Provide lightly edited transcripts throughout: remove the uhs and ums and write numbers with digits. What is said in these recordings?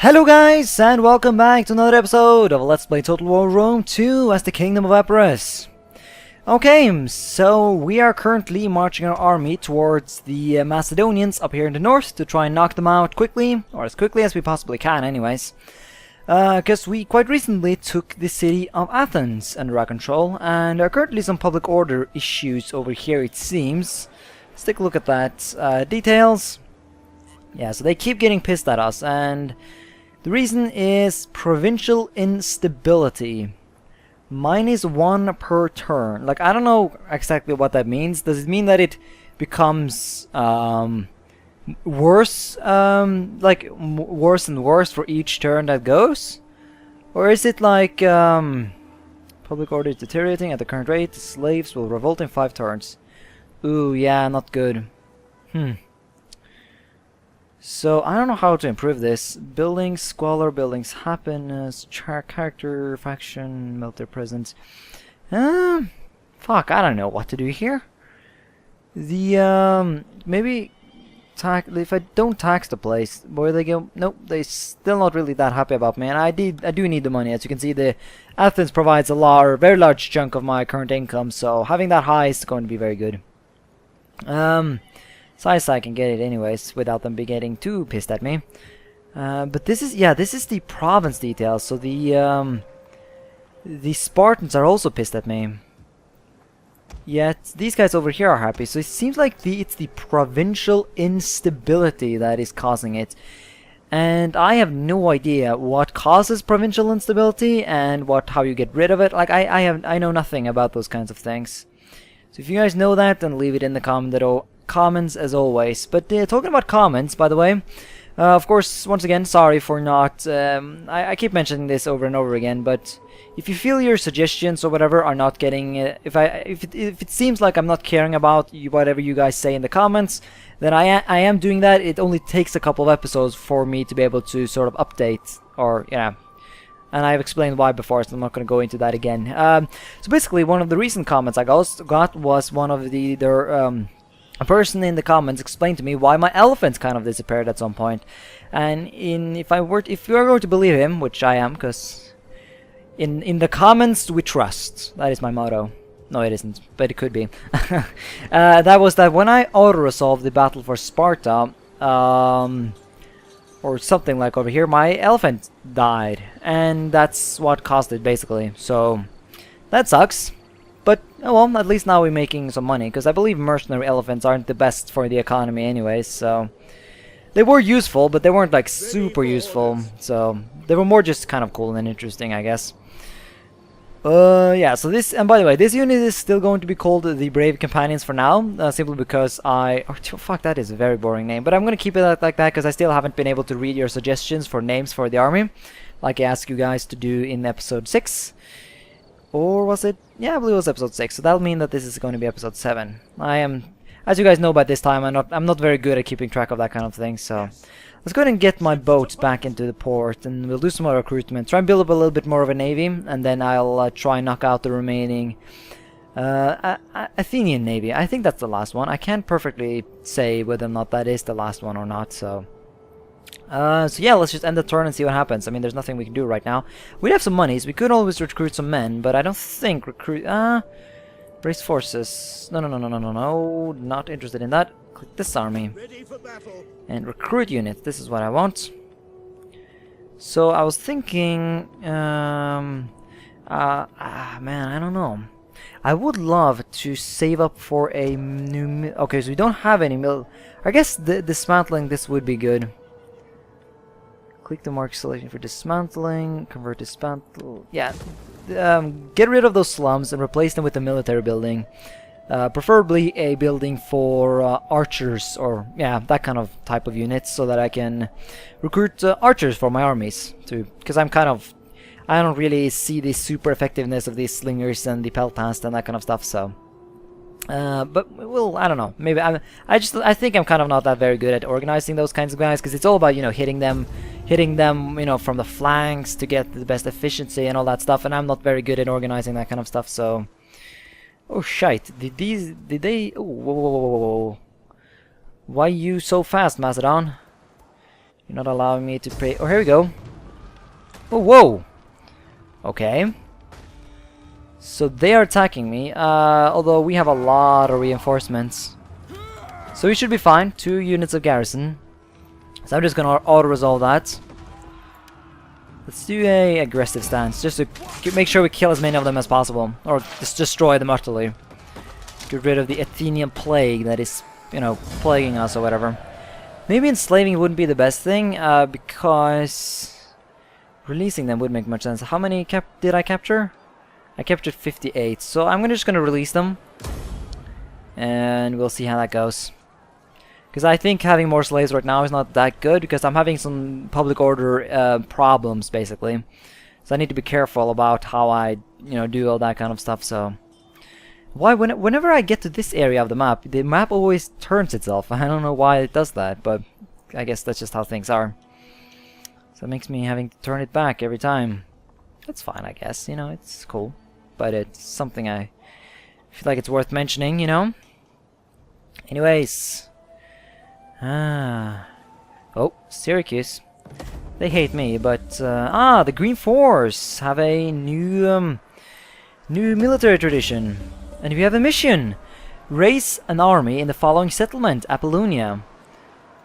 Hello guys, and welcome back to another episode of Let's Play Total War Rome 2 as the Kingdom of Epirus. Okay, so we are currently marching our army towards the Macedonians up here in the north to try and knock them out quickly, or as quickly as we possibly can anyways. Because we quite recently took the city of Athens under our control, and there are currently some public order issues over here it seems. Let's take a look at that. Details. Yeah, so they keep getting pissed at us, and the reason is provincial instability. -1 per turn. Like, I don't know exactly what that means. Does it mean that it becomes worse, worse and worse for each turn that goes? Or is it like public order is deteriorating at the current rate, slaves will revolt in 5 turns. Ooh, yeah, not good. So, I don't know how to improve this. Buildings, squalor, buildings, happiness, character, faction, military presence. Fuck, I don't know what to do here. The, maybe if I don't tax the place, where they go? Nope, they're still not really that happy about me, and I do need the money. As you can see, the Athens provides a very large chunk of my current income, so having that high is going to be very good. Size I can get it anyways without them be getting too pissed at me. But this is the province details. So the Spartans are also pissed at me. Yet these guys over here are happy. So it seems like it's the provincial instability that is causing it. And I have no idea what causes provincial instability and how you get rid of it. Like I know nothing about those kinds of things. So if you guys know that, then leave it in the comments as always. But talking about comments, by the way, of course, once again, sorry for not I keep mentioning this over and over again, but if you feel your suggestions or whatever are not getting if it seems like I'm not caring about whatever you guys say in the comments, then I am doing that. It only takes a couple of episodes for me to be able to sort of update, or and I've explained why before, so I'm not going to go into that again. So basically, one of the recent comments I got was one of a person in the comments explained to me why my elephants kind of disappeared at some point. And if you are going to believe him, which I am, because in the comments we trust. That is my motto. No, it isn't, but it could be. That was that when I auto-resolved the battle for Sparta, or something like over here, my elephant died, and that's what caused it basically. So that sucks. But, oh well, at least now we're making some money, because I believe mercenary elephants aren't the best for the economy anyways, so... They were useful, but they weren't, like, super useful, so... They were more just kind of cool and interesting, I guess. Yeah, so this... And by the way, this unit is still going to be called the Brave Companions for now, simply because I... Oh, fuck, that is a very boring name, but I'm gonna keep it like that, because I still haven't been able to read your suggestions for names for the army, like I asked you guys to do in episode 6. Or was it? Yeah, I believe it was episode 6, so that'll mean that this is going to be episode 7. I am, as you guys know by this time, I'm not very good at keeping track of that kind of thing, so... Let's go ahead and get my boats back into the port, and we'll do some more recruitment. Try and build up a little bit more of a navy, and then I'll try and knock out the remaining Athenian navy. I think that's the last one. I can't perfectly say whether or not that is the last one or not, so... So yeah, let's just end the turn and see what happens. I mean, there's nothing we can do right now. We have some monies. We could always recruit some men, but I don't think brace forces. No, not interested in that. Click this army. And recruit units. This is what I want. So I was thinking, man, I don't know. I would love to save up for a new okay, so we don't have any I guess dismantling this would be good. Click the mark selection for dismantling, convert dismantle, yeah. Get rid of those slums and replace them with a military building. Preferably a building for archers, or yeah, that kind of type of units, so that I can recruit archers for my armies too. Because I don't really see the super effectiveness of these slingers and the peltast and that kind of stuff, so... but I don't know. Maybe I think I'm kind of not that very good at organizing those kinds of guys, because it's all about, you know, hitting them, you know, from the flanks to get the best efficiency and all that stuff, and I'm not very good at organizing that kind of stuff. So, oh shite! Did they? Oh, whoa. Why you so fast, Macedon? You're not allowing me to pray. Oh, here we go. Oh, whoa. Okay. So they are attacking me, although we have a lot of reinforcements. So we should be fine. 2 units of garrison. So I'm just gonna auto-resolve that. Let's do a aggressive stance, just to make sure we kill as many of them as possible. Or just destroy them utterly. Get rid of the Athenian plague that is, you know, plaguing us or whatever. Maybe enslaving wouldn't be the best thing, because releasing them would make much sense. How many did I capture? I captured 58, so I'm just gonna release them. And we'll see how that goes. Because I think having more slaves right now is not that good, because I'm having some public order problems, basically. So I need to be careful about how I, you know, do all that kind of stuff, so... whenever I get to this area of the map always turns itself. I don't know why it does that, but I guess that's just how things are. So it makes me having to turn it back every time. That's fine, I guess, you know, it's cool. But it's something I feel like it's worth mentioning, you know? Anyways... Oh, Syracuse. They hate me, but... the GreenFors have a new military tradition. And we have a mission. Raise an army in the following settlement, Apollonia.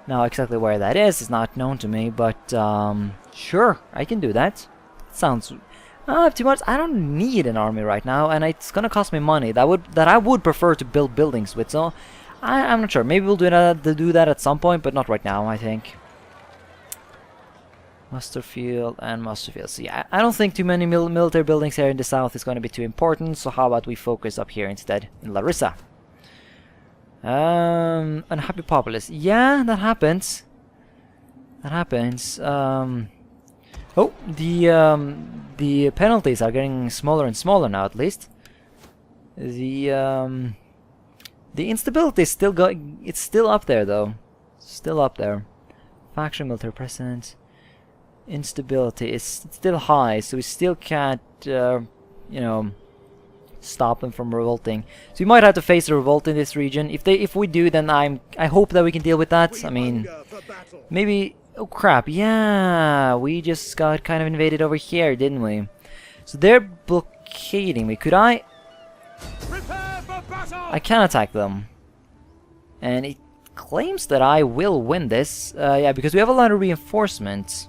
Now, exactly where that is not known to me, but... sure, I can do that. Sounds... too much. I don't need an army right now, and it's gonna cost me money that I would prefer to build buildings with, so... I'm not sure. Maybe we'll do that at some point, but not right now, I think. Musterfield and Musterfield. So yeah, I don't think too many military buildings here in the south is going to be too important, so how about we focus up here instead, in Larissa. Unhappy populace. Yeah, that happens. That happens. Oh, the penalties are getting smaller and smaller now, at least. The instability is still going. It's still up there, though. Still up there. Faction military presence. Instability is still high, so we still can't, you know, stop them from revolting. So we might have to face a revolt in this region. If we do, then I hope that we can deal with that. I mean, maybe. Oh crap! Yeah, we just got kind of invaded over here, didn't we? So they're blockading me. Could I? I can attack them. And it claims that I will win this. Yeah, because we have a lot of reinforcements.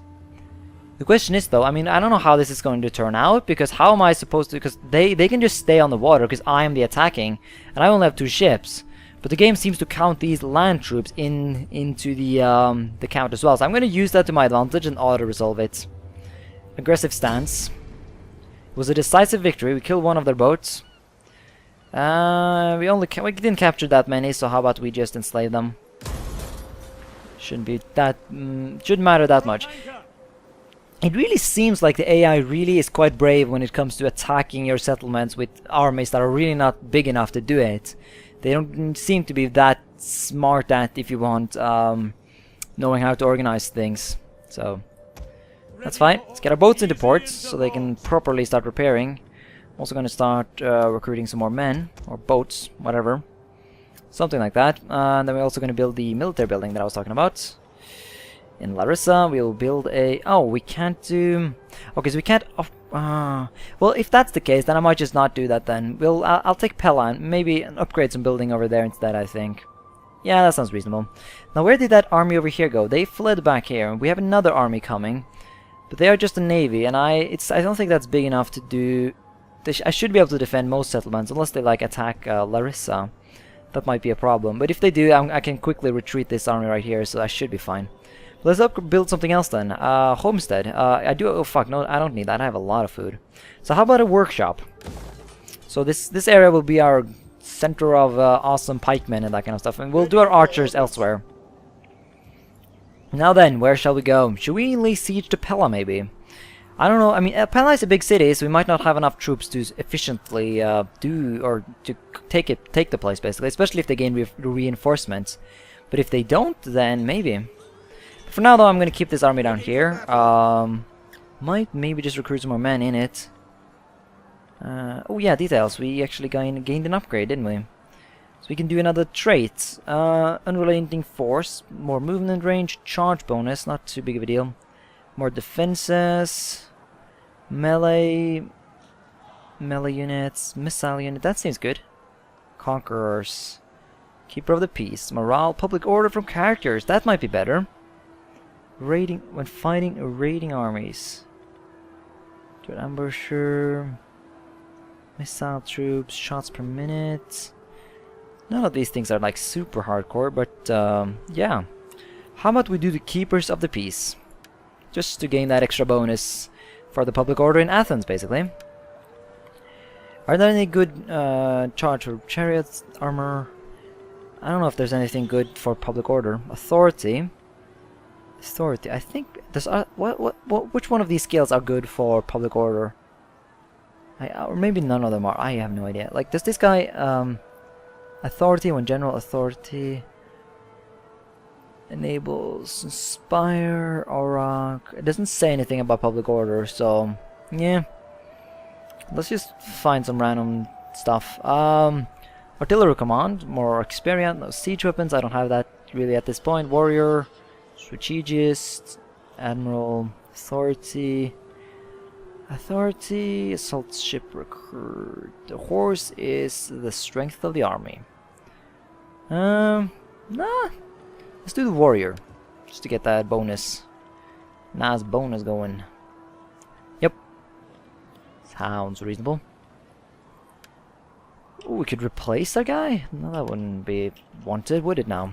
The question is, though, I mean, I don't know how this is going to turn out, because how am I supposed to... Because they can just stay on the water, because I am the attacking, and I only have 2 ships. But the game seems to count these land troops into the count as well. So I'm going to use that to my advantage and auto-resolve it. Aggressive stance. It was a decisive victory. We killed one of their boats. We didn't capture that many, so how about we just enslave them? Shouldn't be that... shouldn't matter that much. It really seems like the AI really is quite brave when it comes to attacking your settlements with armies that are really not big enough to do it. They don't seem to be that smart at, if you want, knowing how to organize things. So, that's fine. Let's get our boats into port so they can properly start repairing. Also going to start recruiting some more men, or boats, whatever. Something like that. And then we're also going to build the military building that I was talking about. In Larissa, we'll build a... Oh, we can't do... Okay, so we can't... well, if that's the case, then I might just not do that then. I'll take Pella and maybe upgrade some building over there instead, I think. Yeah, that sounds reasonable. Now, where did that army over here go? They fled back here. We have another army coming. But they are just a navy, and I don't think that's big enough to do... I should be able to defend most settlements, unless they, like, attack Larissa. That might be a problem. But if they do, I can quickly retreat this army right here, so I should be fine. Let's build something else then. Homestead. Oh fuck, no, I don't need that. I have a lot of food. So how about a workshop? So this area will be our center of awesome pikemen and that kind of stuff. And we'll do our archers elsewhere. Now then, where shall we go? Should we lay siege to Pella, maybe? I don't know. I mean, Pella is a big city, so we might not have enough troops to efficiently take the place, basically. Especially if they gain reinforcements. But if they don't, then maybe. For now, though, I'm going to keep this army down here. Might maybe just recruit some more men in it. Oh yeah, details. We actually gained an upgrade, didn't we? So we can do another trait. Unrelenting force, more movement range, charge bonus, not too big of a deal. More defenses, melee units, missile unit, that seems good. Conquerors, keeper of the peace, morale, public order from characters, that might be better. Raiding, when fighting raiding armies. Dread ambusher, missile troops, shots per minute. None of these things are like super hardcore, but yeah. How about we do the keepers of the peace? Just to gain that extra bonus for the public order in Athens, basically. Are there any good charge for chariots, armor? I don't know if there's anything good for public order. Authority. Authority. I think there's which one of these skills are good for public order? Or maybe none of them are. I have no idea. Like, does this guy authority, when general authority enables inspire, aura. It doesn't say anything about public order, so yeah. Let's just find some random stuff. Artillery command, more experience. No siege weapons, I don't have that really at this point. Warrior, strategist, admiral, authority, assault ship recruit. The horse is the strength of the army. Nah, let's do the warrior, just to get that bonus. Nice bonus going. Yep, sounds reasonable. Ooh, we could replace that guy? No, that wouldn't be wanted, would it now?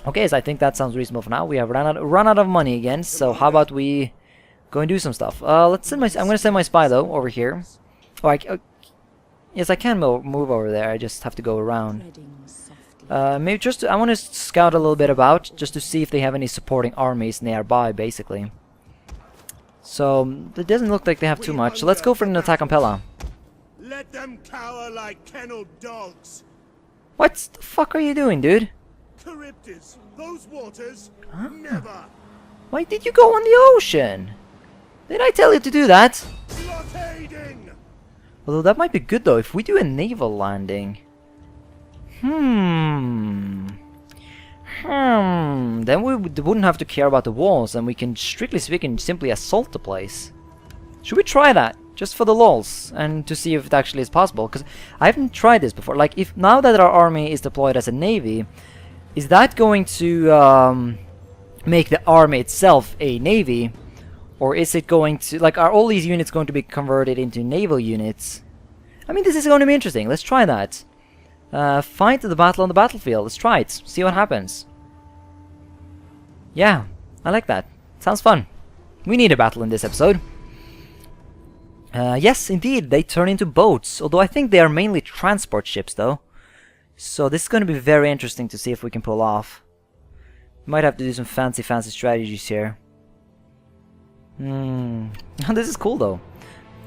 Okay, so I think that sounds reasonable for now. We have run out of money again, so how about we go and do some stuff? Let's send I'm gonna send my spy though over here. Oh, yes, I can move over there. I just have to go around. Maybe just I want to scout a little bit about, just to see if they have any supporting armies nearby, basically. So it doesn't look like they have too much. So let's go for an attack on Pella. Let them cower like kenneled dogs. What the fuck are you doing, dude? Charybdis, those waters, never. Why did you go on the ocean? Did I tell you to do that? Blockading. Although that might be good though, if we do a naval landing. Then we wouldn't have to care about the walls, and we can, strictly speaking, simply assault the place. Should we try that? Just for the lols, and to see if it actually is possible, because I haven't tried this before. Like, if now that our army is deployed as a navy, is that going to make the army itself a navy, or is it going to, like, are all these units going to be converted into naval units? I mean, this is going to be interesting. Let's try that. Fight the battle on the battlefield. Let's try it. See what happens. Yeah, I like that. Sounds fun. We need a battle in this episode. Yes, indeed, they turn into boats, although I think they are mainly transport ships, though. So this is going to be very interesting to see if we can pull off. Might have to do some fancy strategies here. This is cool, though.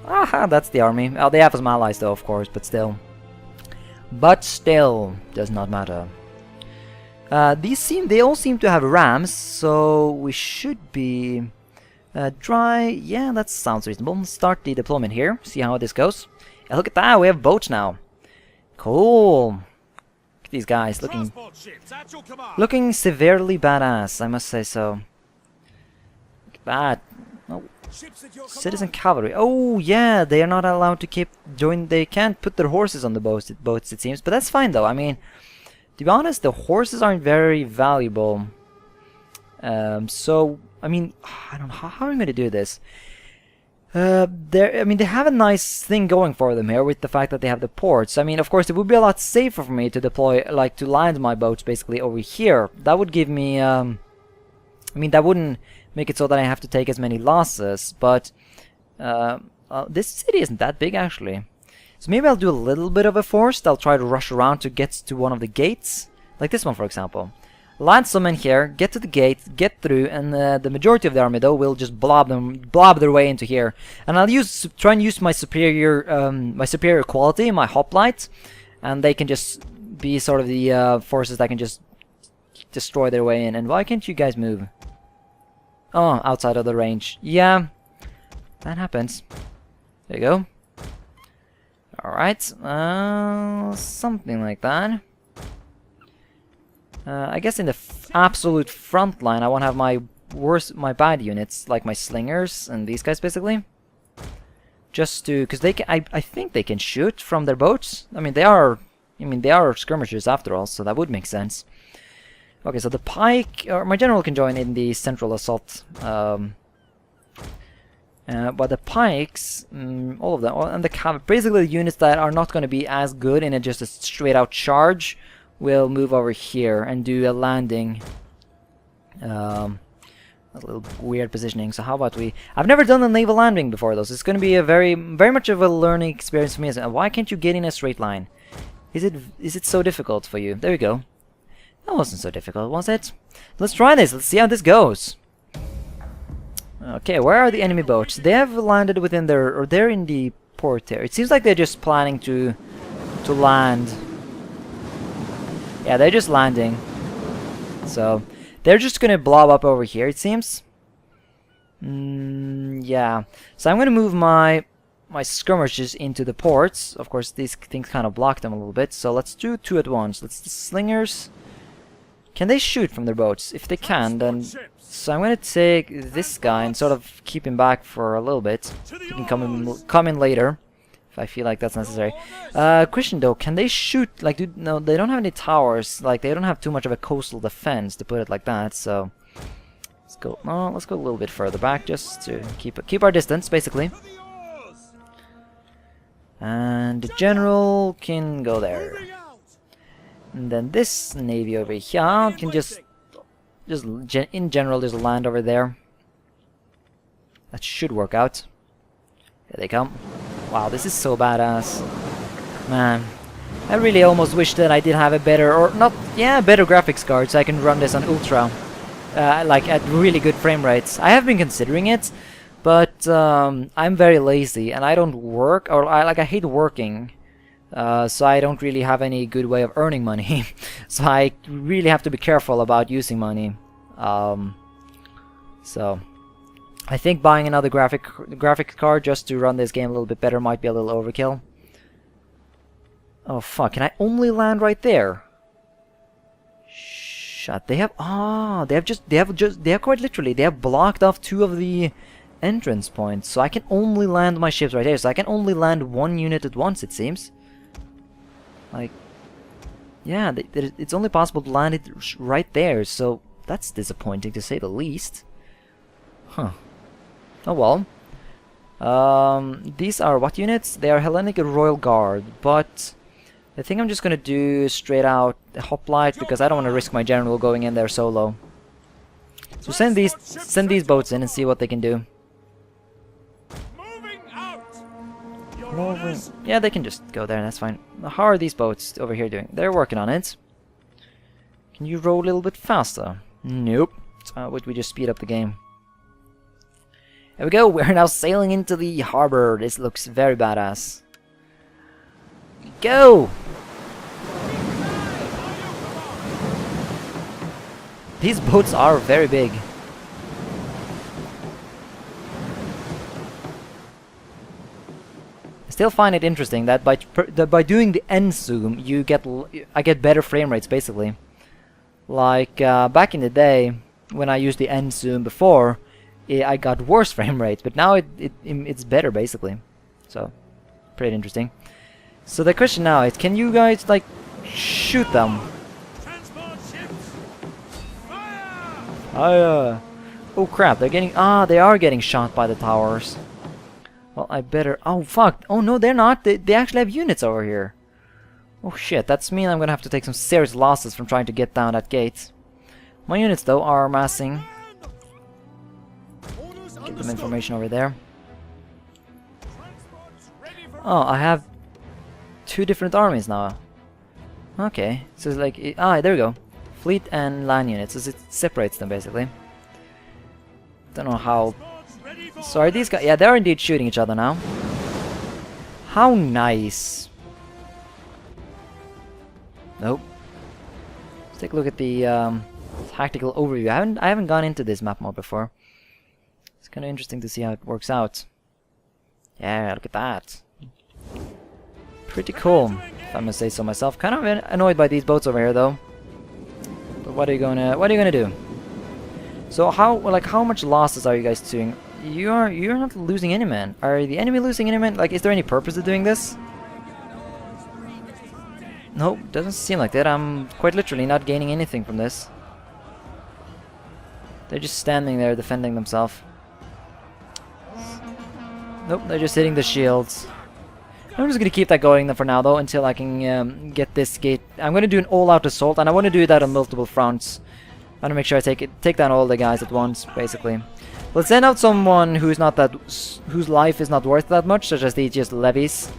Aha, that's the army. Oh, they have some allies, though, of course, but still. Does not matter. They all seem to have rams, so we should be... dry, yeah, that sounds reasonable. Start the deployment here, see how this goes. Yeah, look at that, we have boats now. Cool. Look at these guys, looking severely badass, I must say so. Look at that. Oh. Citizen cavalry. Oh yeah, they are not allowed to they can't put their horses on the boats, it seems, but that's fine though. I mean, to be honest, the horses aren't very valuable. So I mean, I don't know how I'm gonna do this. I mean, they have a nice thing going for them here with the fact that they have the ports. I mean, of course, it would be a lot safer for me to deploy, like, to land my boats basically over here. That would give me, I mean, that wouldn't make it so that I have to take as many losses, but this city isn't that big actually. So maybe I'll do a little bit of a force. I'll try to rush around to get to one of the gates, like this one for example. Land some in here, get to the gate, get through, and the majority of the army though will just blob their way into here. And I'll try and use my superior quality, my hoplite, and they can just be sort of the forces that can just destroy their way in. And why can't you guys move? Oh, outside of the range. Yeah, that happens. There you go. Alright, something like that. I guess in the absolute front line, I want to have my bad units, like my slingers and these guys, basically. Just to, because they can, I think they can shoot from their boats. I mean, they are skirmishers after all, so that would make sense. Okay, so the pike, or my general can join in the central assault. But the pikes, all of them, and the cavalry, basically the units that are not going to be as good in just a straight out charge, will move over here and do a landing. A little weird positioning. So how about we? I've never done a naval landing before, though. So it's going to be a very much of a learning experience for me. Why can't you get in a straight line? Is it so difficult for you? There we go. That wasn't so difficult, was it? Let's try this. Let's see how this goes. Okay, where are the enemy boats? They have landed within their, or they're in the port there. It seems like they're just planning to land. Yeah, they're just landing. So they're just gonna blob up over here, it seems. Yeah. So I'm gonna move my skirmishers into the ports. Of course, these things kind of block them a little bit. So let's do two at once. Let's the slingers. Can they shoot from their boats? If they can, then. So I'm gonna take this guy and sort of keep him back for a little bit. He can come in later if I feel like that's necessary. Question though, can they shoot? Like, no, they don't have any towers. Like, they don't have too much of a coastal defense, to put it like that. So let's go. No, let's go a little bit further back just to keep our distance, basically. And the general can go there. And then this navy over here can just in general, there's a land over there. That should work out. Here they come. Wow, this is so badass. Man, I really almost wish that I did have a better, or not, yeah, better graphics card so I can run this on ultra. Like at really good frame rates. I have been considering it, but I'm very lazy and I don't work, or I hate working. So I don't really have any good way of earning money. So I really have to be careful about using money. So I think buying another graphics card just to run this game a little bit better might be a little overkill. Oh fuck, can I only land right there? Shut, they have quite literally, they have blocked off two of the entrance points. So I can only land my ships right here. So I can only land one unit at once, it seems. Like, yeah, it's only possible to land it right there, so that's disappointing to say the least. Huh. Oh well. These are what units? They are Hellenic Royal Guard, but I think I'm just gonna do straight out hoplite because I don't want to risk my general going in there solo. So send these boats in and see what they can do. Yeah, they can just go there, that's fine. How are these boats over here doing? They're working on it. Can you row a little bit faster? Nope. Would we just speed up the game? There we go, we're now sailing into the harbor. This looks very badass. Go! These boats are very big. Still find it interesting that by doing the end zoom, I get better frame rates basically. Like back in the day when I used the end zoom before, I got worse frame rates, but now it's better basically. So pretty interesting. So the question now is, can you guys like shoot them? Oh crap! They are getting shot by the towers. Well, I better... Oh, fuck. Oh, no, they're not. They actually have units over here. Oh, shit. That's mean I'm gonna have to take some serious losses from trying to get down that gate. My units, though, are amassing. Get them information over there. Oh, I have two different armies now. Okay. So it's like... there we go. Fleet and land units. So it separates them, basically. Don't know how... So are these guys... Yeah, they're indeed shooting each other now. How nice. Nope. Let's take a look at the tactical overview. I haven't gone into this map mode before. It's kind of interesting to see how it works out. Yeah, look at that. Pretty cool, if I must say so myself. Kind of annoyed by these boats over here, though. So what are you gonna do? So how much losses are you guys doing? You're not losing any men. Are the enemy losing any men? Like, is there any purpose to doing this? Nope, doesn't seem like that. I'm quite literally not gaining anything from this. They're just standing there defending themselves. Nope, they're just hitting the shields. I'm just gonna keep that going for now though, until I can get this gate. I'm gonna do an all-out assault, and I want to do that on multiple fronts. I want to make sure I take down all the guys at once, basically. Let's send out someone whose life is not worth that much, such as the just levies.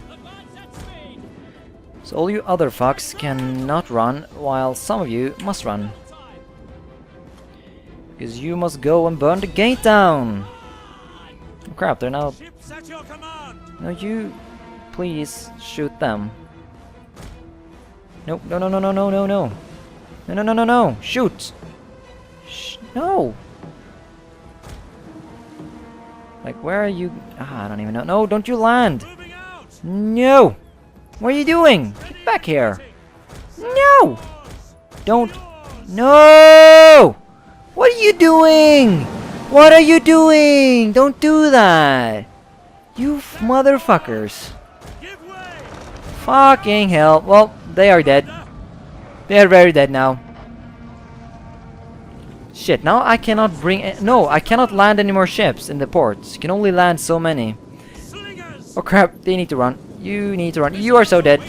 So all you other fucks cannot run, while some of you must run. Because you must go and burn the gate down. Oh crap, they're now... No, you... Please shoot them. Nope, no, no, no, no, no, no, no. No, no, no, no, no. Shoot! No! Like, where are you? Ah, I don't even know. No, don't you land! No! What are you doing? Get back here! No! Don't... No! What are you doing? What are you doing? Don't do that! You motherfuckers. Fucking hell. Well, they are dead. They are very dead now. Shit, now I cannot bring... No, I cannot land any more ships in the ports. You can only land so many. Oh crap, they need to run. You need to run. You are so dead.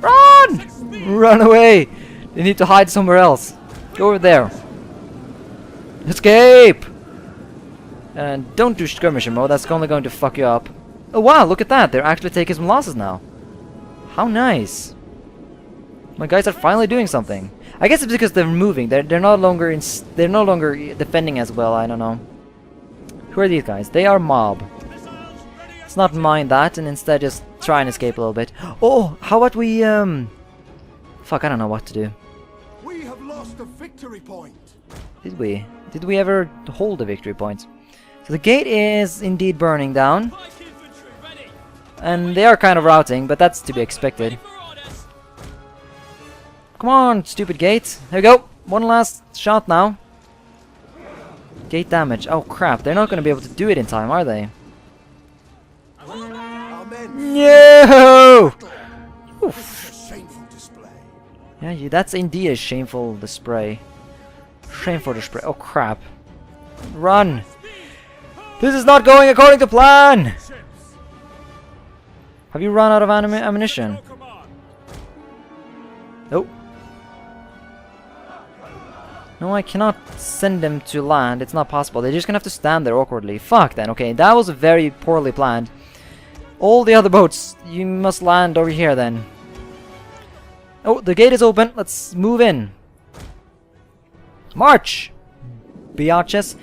Run! Run away! They need to hide somewhere else. Go over there. Escape! And don't do skirmisher mode, that's only going to fuck you up. Oh wow, look at that, they're actually taking some losses now. How nice. My guys are finally doing something. I guess it's because they're moving. They're no longer defending as well. I don't know. Who are these guys? They are mob. Let's not mind that and instead just try and escape a little bit. Oh, how about we fuck, I don't know what to do. We have lost a victory point. Did we? Did we ever hold a victory point? So the gate is indeed burning down. And they are kind of routing, but that's to be expected. Come on, stupid gate. There we go. One last shot now. Gate damage. Oh crap, they're not going to be able to do it in time, are they? No! Oof. Yeah, that's indeed a shameful display. Shameful display. Oh crap. Run! This is not going according to plan! Have you run out of ammunition? Nope. No, I cannot send them to land. It's not possible. They're just gonna have to stand there awkwardly. Fuck then. Okay, that was very poorly planned. All the other boats, you must land over here then. Oh, the gate is open. Let's move in. March! Biatches.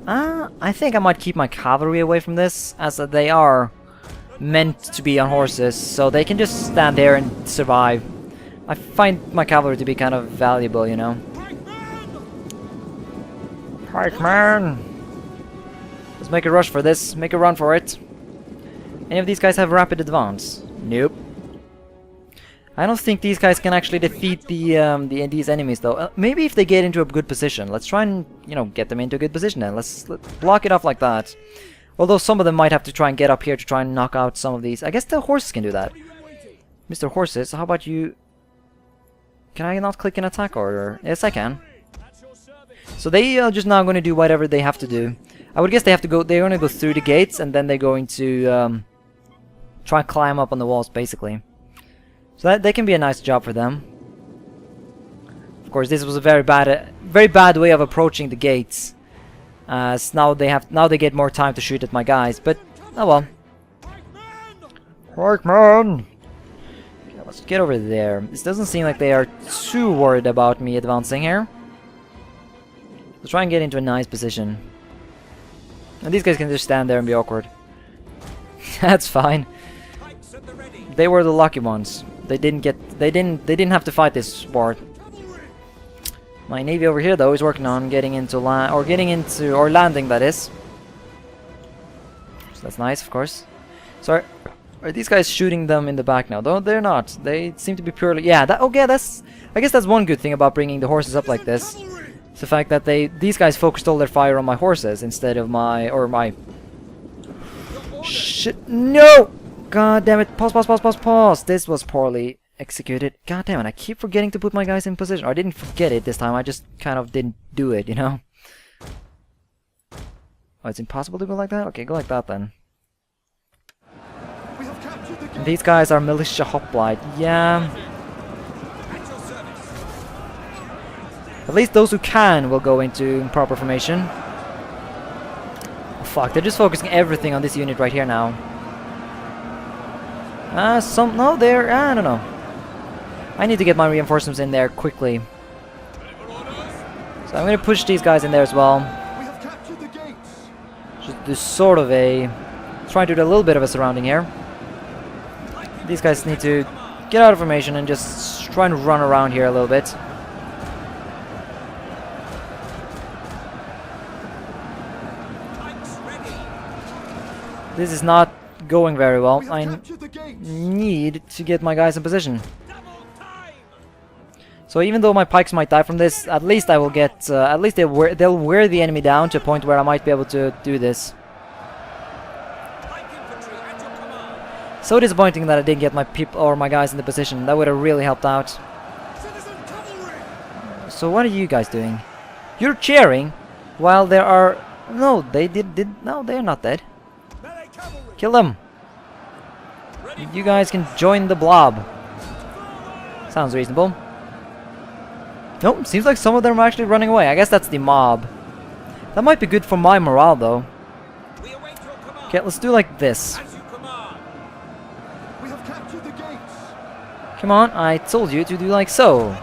I think I might keep my cavalry away from this, as they are meant to be on horses, so they can just stand there and survive. I find my cavalry to be kind of valuable, you know. Pikeman! Let's make a rush for this. Make a run for it. Any of these guys have rapid advance? Nope. I don't think these guys can actually defeat these enemies though. Maybe if they get into a good position. Let's try and, you know, get them into a good position then. Let's block it off like that. Although some of them might have to try and get up here to try and knock out some of these. I guess the horses can do that. Mr. Horses, how about you... Can I not click an attack order? Yes, I can. So they are just now going to do whatever they have to do. I would guess they have to go... They're going to go through the gates and then they're going to try and climb up on the walls, basically. So that can be a nice job for them. Of course, this was a very bad way of approaching the gates. So now they get more time to shoot at my guys, but oh well. Pikeman! Okay, let's get over there. This doesn't seem like they are too worried about me advancing here. Let's try and get into a nice position. And these guys can just stand there and be awkward. That's fine. They were the lucky ones. They didn't have to fight this war. My navy over here though is working on getting into landing, that is. So that's nice, of course. So are these guys shooting them in the back now? Though they're not. They seem to be purely... Yeah, that... Okay, that's... I guess that's one good thing about bringing the horses up like this. It's the fact that these guys focused all their fire on my horses instead of my shit. No! God damn it. Pause. This was poorly executed. God damn it. I keep forgetting to put my guys in position. Or I didn't forget it this time. I just kind of didn't do it, you know? Oh, it's impossible to go like that? Okay, go like that then. These guys are militia hoplite. Yeah. At least those who can will go into proper formation. Oh, fuck, they're just focusing everything on this unit right here now. No, they're... I don't know. I need to get my reinforcements in there quickly. So I'm going to push these guys in there as well. Just do sort of a... Try to do a little bit of a surrounding here. These guys need to get out of formation and just try and run around here a little bit. This is not going very well. I need to get my guys in position. So even though my pikes might die from this, at least I will get... at least they'll wear the enemy down to a point where I might be able to do this. So disappointing that I didn't get my people or my guys in the position. That would have really helped out. So what are you guys doing? You're cheering while there are... No, they did... No, they're not dead. Kill them! You guys can join the blob. Sounds reasonable. Nope, seems like some of them are actually running away. I guess that's the mob. That might be good for my morale, though. Okay, let's do like this. Come on, I told you to do like so.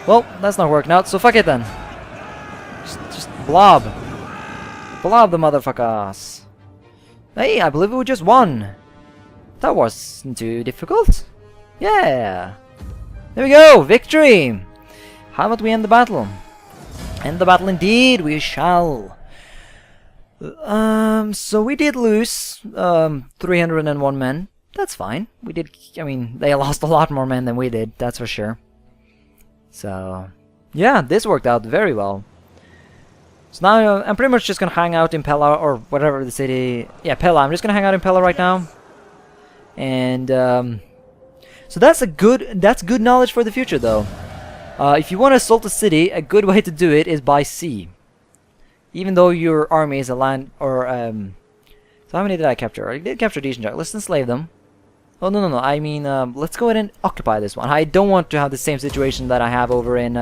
Well, that's not working out, so fuck it then. Just blob. Blob the motherfuckers. Hey, I believe we just won. That wasn't too difficult. Yeah. There we go, victory. How about we end the battle? End the battle indeed, we shall. So we did lose 301 men. That's fine. We did, I mean, they lost a lot more men than we did, that's for sure. So, yeah, this worked out very well. So now I'm pretty much just gonna hang out in Pella or whatever the city. Yeah, Pella. I'm just gonna hang out in Pella right now. And so that's good knowledge for the future, though. If you want to assault a city, a good way to do it is by sea. Even though your army is a land or so how many did I capture? I did capture decent junk. Let's enslave them. Oh no. I mean, let's go ahead and occupy this one. I don't want to have the same situation that I have over in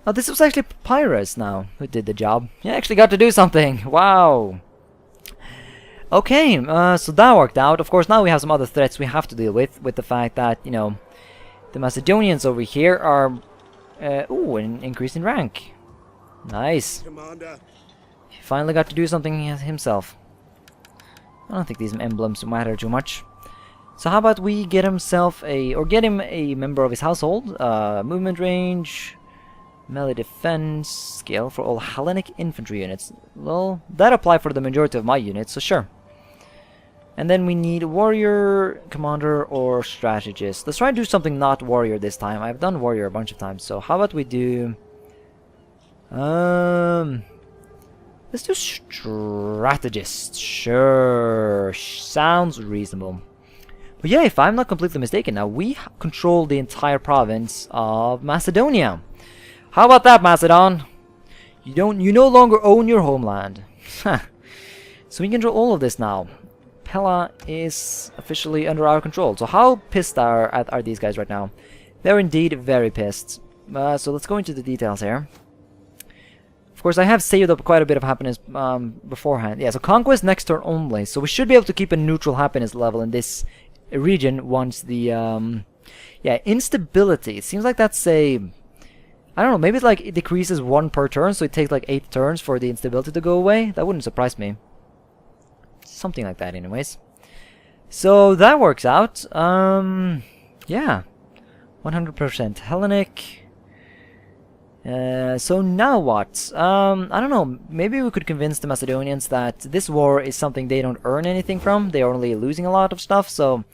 Oh, this was actually Epirus now who did the job. Yeah, actually got to do something. Wow. Okay, so that worked out. Of course, now we have some other threats we have to deal with the fact that, you know, the Macedonians over here are, an increase in rank. Nice. Commander. He finally got to do something himself. I don't think these emblems matter too much. So how about we get himself get him a member of his household, movement range, melee defense, scale for all Hellenic infantry units. Well, that apply for the majority of my units, so sure. And then we need warrior, commander, or strategist. Let's try and do something not warrior this time. I've done warrior a bunch of times, so how about we do... let's do strategist. Sure, sounds reasonable. But yeah, if I'm not completely mistaken, now we control the entire province of Macedonia. How about that, Macedon? You no longer own your homeland. So we control all of this now. Pella is officially under our control. So how pissed are these guys right now? They're indeed very pissed. So let's go into the details here. Of course, I have saved up quite a bit of happiness beforehand. Yeah, so conquest next turn only. So we should be able to keep a neutral happiness level in this region once the... yeah, instability. It seems like that's a... I don't know, maybe it decreases 1 per turn, so it takes like 8 turns for the instability to go away. That wouldn't surprise me. Something like that anyways. So that works out. Yeah. 100% Hellenic. So now what? I don't know, maybe we could convince the Macedonians that this war is something they don't earn anything from. They are only losing a lot of stuff, so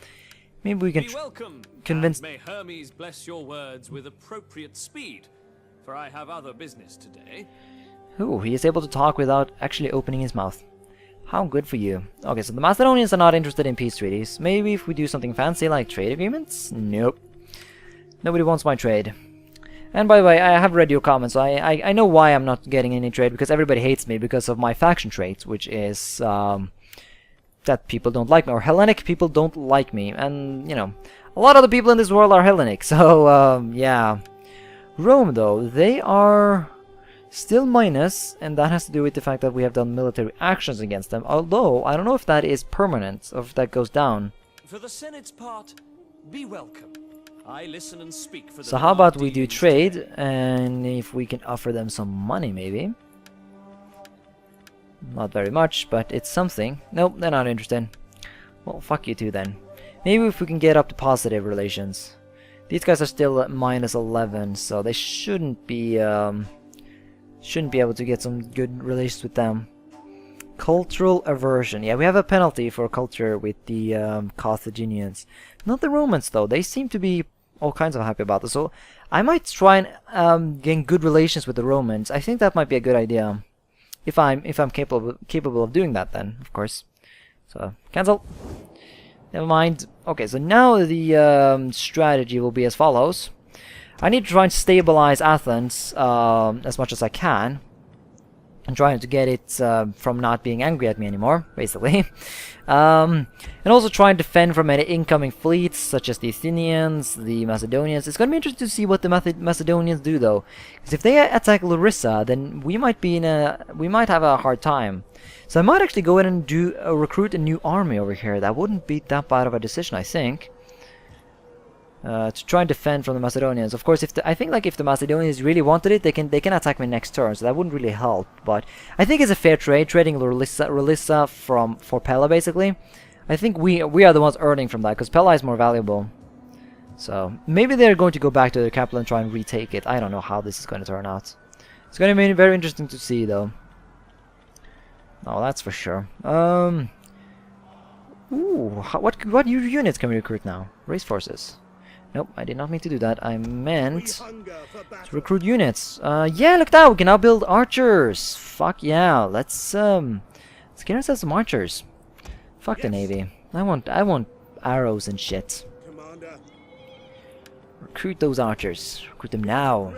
Maybe we can Be welcome, convince... and may Hermes bless your words with appropriate speed, for I have other business today. Ooh, he is able to talk without actually opening his mouth. How good for you. Okay, so the Macedonians are not interested in peace treaties. Maybe if we do something fancy like trade agreements? Nope. Nobody wants my trade. And by the way, I have read your comments, so I know why I'm not getting any trade, because everybody hates me because of my faction trait, which is that people don't like me, or Hellenic people don't like me, and, you know, a lot of the people in this world are Hellenic, so, yeah. Rome, though, they are still minus, and that has to do with the fact that we have done military actions against them, although I don't know if that is permanent, or if that goes down. For the Senate's part, be welcome. I listen and speak for the So how about we do trade, and if we can offer them some money, maybe? Not very much, but it's something. Nope, they're not interested. Well, fuck you too then. Maybe if we can get up to positive relations. These guys are still at minus 11, so they shouldn't be able to get some good relations with them. Cultural aversion. Yeah, we have a penalty for culture with the Carthaginians. Not the Romans, though. They seem to be all kinds of happy about this. So I might try and gain good relations with the Romans. I think that might be a good idea. If I'm capable of doing that, then of course. So cancel. Never mind. Okay, so now the strategy will be as follows. I need to try and stabilize Athens as much as I can. I'm trying to get it from not being angry at me anymore, basically. And also try and defend from any incoming fleets, such as the Athenians, the Macedonians. It's going to be interesting to see what the Macedonians do, though. Because if they attack Larissa, then we might have a hard time. So I might actually go in and recruit a new army over here. That wouldn't be that bad of a decision, I think. To try and defend from the Macedonians. Of course, I think like if the Macedonians really wanted it, they can attack me next turn, so that wouldn't really help. But I think it's a fair trade, trading Larissa for Pella, basically. I think we are the ones earning from that, because Pella is more valuable. So maybe they're going to go back to their capital and try and retake it. I don't know how this is going to turn out. It's going to be very interesting to see, though. Oh, that's for sure. What new units can we recruit now? Race forces. Nope, I did not mean to do that. I meant to recruit units. Yeah, look at that. We can now build archers. Fuck yeah. Let's get ourselves some archers. Fuck the navy. I want arrows and shit. Commander. Recruit those archers. Recruit them now.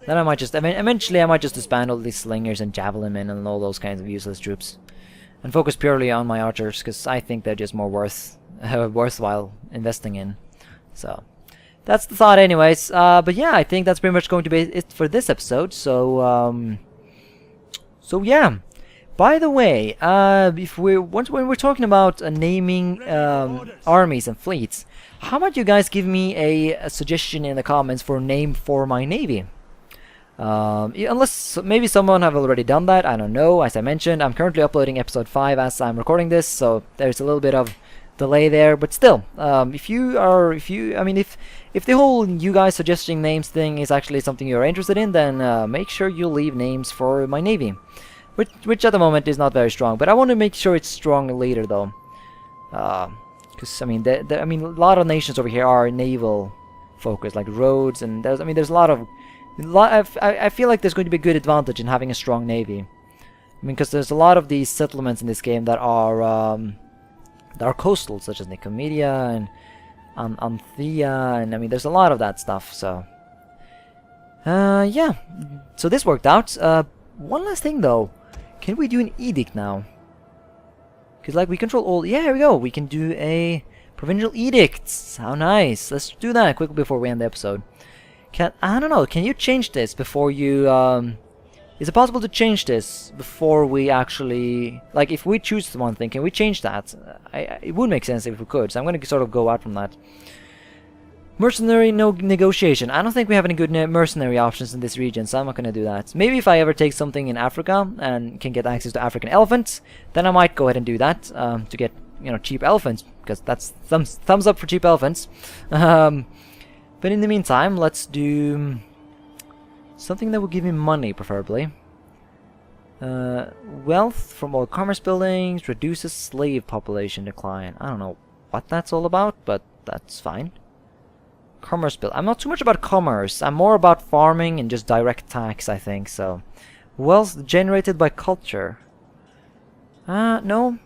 Then I might just eventually I might just disband all these slingers and javelin men and all those kinds of useless troops, and focus purely on my archers, because I think they're just more worthwhile investing in. So that's the thought, anyways. But yeah, I think that's pretty much going to be it for this episode. So yeah. By the way, when we're talking about naming armies and fleets, how about you guys give me a suggestion in the comments for a name for my navy? Unless maybe someone have already done that, I don't know. As I mentioned, I'm currently uploading episode 5 as I'm recording this, so there's a little bit of delay there, but still, if the whole you guys suggesting names thing is actually something you're interested in, then make sure you leave names for my navy, which at the moment is not very strong, but I want to make sure it's strong later, though, because a lot of nations over here are naval focused, like Rhodes, and there's a lot of I feel like there's going to be a good advantage in having a strong navy. Because there's a lot of these settlements in this game that are coastal, such as Nicomedia and Anthea, and there's a lot of that stuff. So yeah, so this worked out. One last thing though, can we do an edict now? Because like we control all. Yeah, here we go. We can do a provincial edict. How nice. Let's do that quickly before we end the episode. I don't know, can you change this before you, is it possible to change this before we actually, like, if we choose one thing, can we change that? It would make sense if we could, so I'm going to sort of go out from that. Mercenary, no negotiation. I don't think we have any good mercenary options in this region, so I'm not going to do that. Maybe if I ever take something in Africa and can get access to African elephants, then I might go ahead and do that, to get, cheap elephants, because that's thumbs up for cheap elephants. But in the meantime, let's do something that will give me money, preferably. Wealth from all commerce buildings reduces slave population decline. I don't know what that's all about, but that's fine. Commerce bill. I'm not too much about commerce. I'm more about farming and just direct tax, I think, so. Wealth generated by culture. No.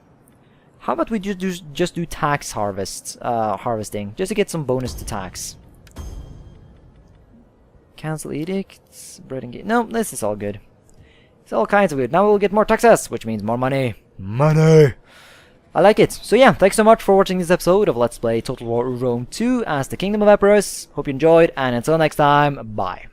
How about we just do tax harvesting, just to get some bonus to tax. Cancel edicts, bread and gate. No, this is all good. It's all kinds of good. Now we'll get more taxes, which means more money. Money! I like it. So yeah, thanks so much for watching this episode of Let's Play Total War Rome 2 as the Kingdom of Epirus. Hope you enjoyed, and until next time, bye.